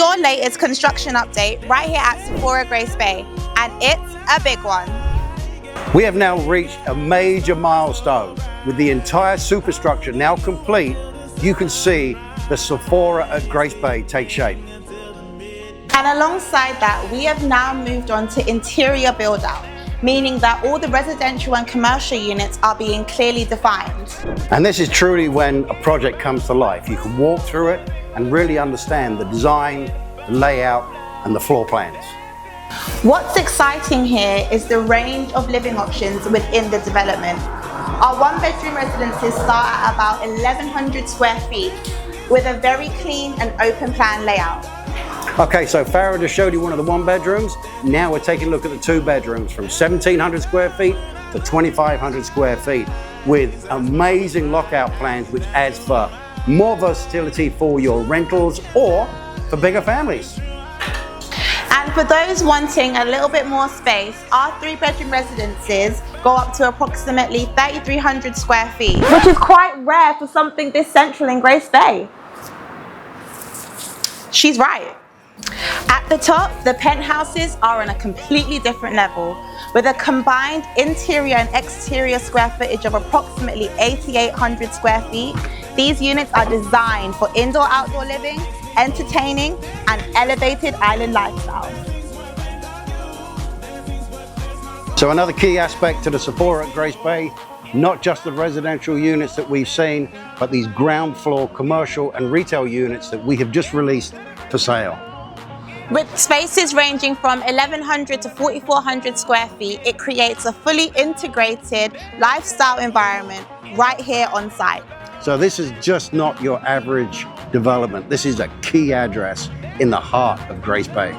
your latest construction update right here at Saphora Grace Bay, and it's a big one. We have now reached a major milestone. With the entire superstructure now complete, you can see the Saphora at Grace Bay take shape. And alongside that, we have now moved on to interior build out, meaning that all the residential and commercial units are being clearly defined. And this is truly when a project comes to life. You can walk through it and really understand the design, the layout, and the floor plans. What's exciting here is the range of living options within the development. Our one-bedroom residences start at about 1,100 square feet with a very clean and open plan layout. Okay, so Farah just showed you one of the one bedrooms. Now we're taking a look at the two bedrooms from 1,700 square feet to 2,500 square feet with amazing lockout plans, which adds for more versatility for your rentals or for bigger families. And for those wanting a little bit more space, our 3-bedroom residences go up to approximately 3,300 square feet, which is quite rare for something this central in Grace Bay. She's right. At the top, the penthouses are on a completely different level. With a combined interior and exterior square footage of approximately 8,800 square feet, these units are designed for indoor-outdoor living, entertaining, and elevated island lifestyle. So another key aspect to the Saphora at Grace Bay, not just the residential units that we've seen, but these ground floor commercial and retail units that we have just released for sale. With spaces ranging from 1,100 to 4,400 square feet, it creates a fully integrated lifestyle environment right here on site. So this is just not your average development. This is a key address in the heart of Grace Bay.